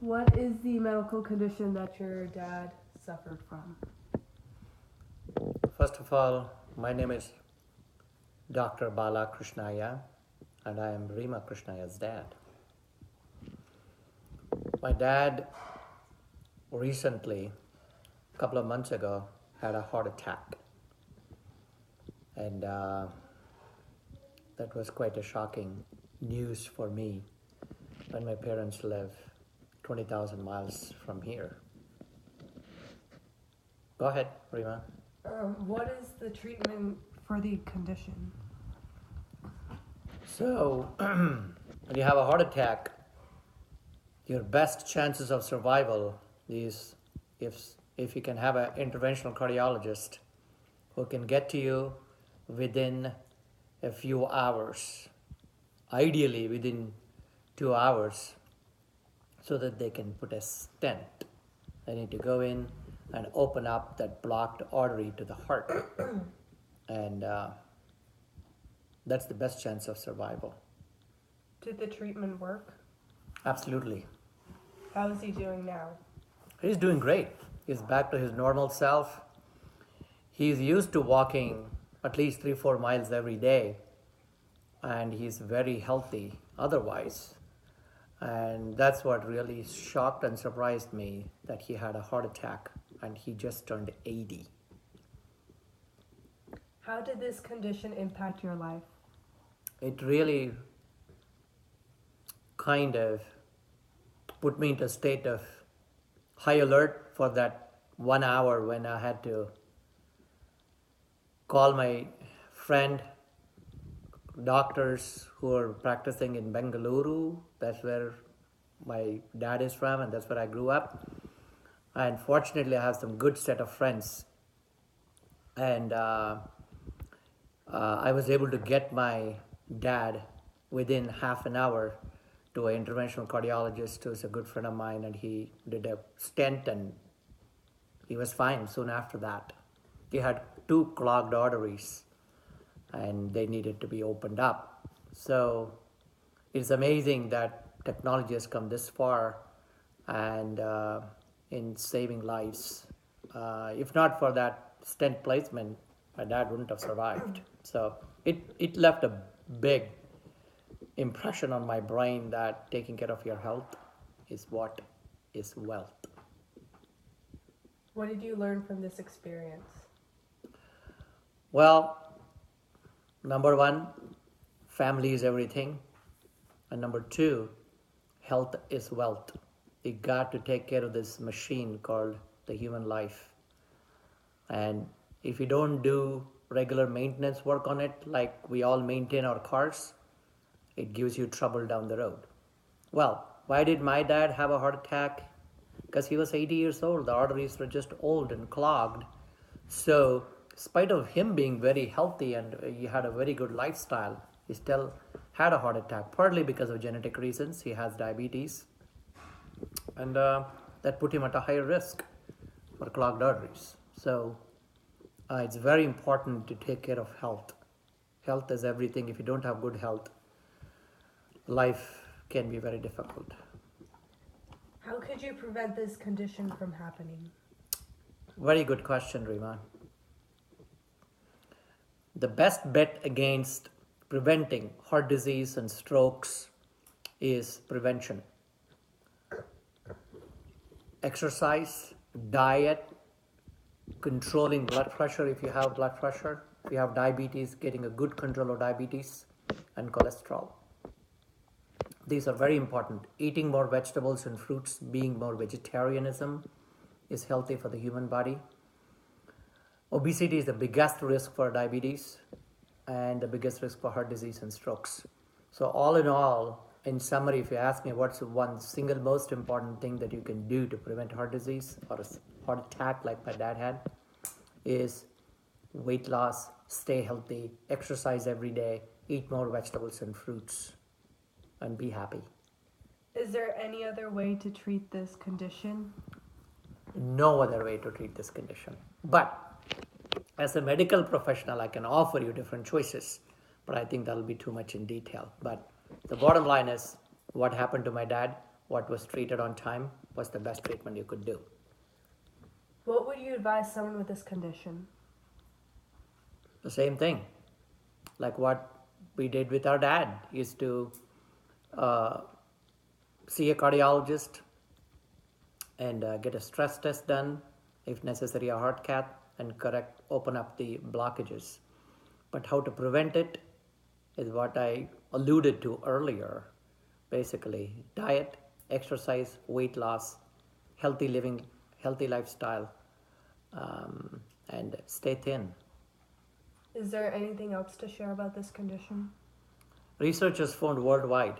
What is the medical condition that your dad suffered from? First of all, my name is Dr. Bala Krishnaya, and I am Rima Krishnaya's dad. My dad recently, a couple of months ago, had a heart attack. And that was quite a shocking news for me when my parents live 20,000 miles from here. Go ahead, Rima. What is the treatment for the condition? So, when you have a heart attack, your best chances of survival is if you can have an interventional cardiologist who can get to you within a few hours, ideally within 2 hours, so that they can put a stent. They need to go in and open up that blocked artery to the heart. And that's the best chance of survival. Did the treatment work? Absolutely. How is he doing now? He's doing great. He's back to his normal self. He's used to walking at least 3-4 miles every day, and he's very healthy otherwise. And that's what really shocked and surprised me, that he had a heart attack and he just turned 80. How did this condition impact your life? It really kind of put me into a state of high alert for that 1 hour when I had to call my friend, doctors who are practicing in Bengaluru. That's where my dad is from, and that's where I grew up. And fortunately, I have some good set of friends. And I was able to get my dad within half an hour to an interventional cardiologist who's a good friend of mine, and he did a stent and he was fine soon after that. He had 2 clogged arteries and they needed to be opened up. So it's amazing that technology has come this far and in saving lives. If not for that stent placement, my dad wouldn't have survived. So it left a big impression on my brain that taking care of your health is what is wealth. What did you learn from this experience? Well, number 1, family is everything. And number 2, health is wealth. You got to take care of this machine called the human life. And if you don't do regular maintenance work on it, like we all maintain our cars, it gives you trouble down the road. Well, why did my dad have a heart attack? Because he was 80 years old. The arteries were just old and clogged. So, in spite of him being very healthy and he had a very good lifestyle, he still had a heart attack, partly because of genetic reasons. He has diabetes. And that put him at a higher risk for clogged arteries. So, it's very important to take care of health. Health is everything. If you don't have good health, life can be very difficult. How could you prevent this condition from happening? Very good question, Rima. The best bet against preventing heart disease and strokes is prevention. Exercise, diet, controlling blood pressure if you have blood pressure, if you have diabetes, getting a good control of diabetes, and cholesterol. These are very important. Eating more vegetables and fruits, being more vegetarianism is healthy for the human body. Obesity is the biggest risk for diabetes and the biggest risk for heart disease and strokes. So all in all, in summary, if you ask me what's one single most important thing that you can do to prevent heart disease or a heart attack like my dad had, is weight loss, stay healthy, exercise every day, eat more vegetables and fruits, and be happy. Is there any other way to treat this condition? No other way to treat this condition. But as a medical professional, I can offer you different choices, but I think that'll be too much in detail. But the bottom line is what happened to my dad what was treated on time was the best treatment you could do. What would you advise someone with this condition? The same thing, like what we did with our dad, used to see a cardiologist and get a stress test done, if necessary a heart cath, and open up the blockages. But how to prevent it is what I alluded to earlier. Basically, diet, exercise, weight loss, healthy living, healthy lifestyle, and stay thin. Is there anything else to share about this condition? Researchers found worldwide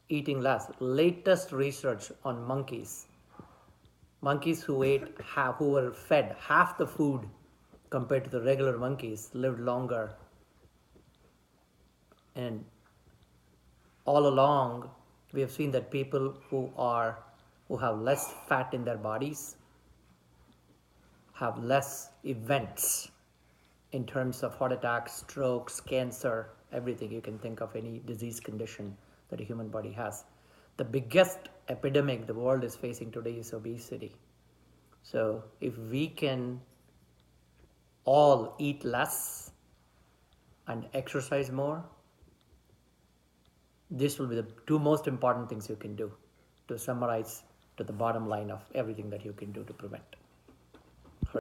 eating less. Latest research on monkeys who who were fed half the food compared to the regular monkeys lived longer. And all along, we have seen that people who have less fat in their bodies have less events in terms of heart attacks, strokes, cancer, everything you can think of, any disease condition that a human body has. The biggest epidemic the world is facing today is obesity. So if we can all eat less and exercise more, this will be the two most important things you can do to summarize to the bottom line of everything that you can do to prevent.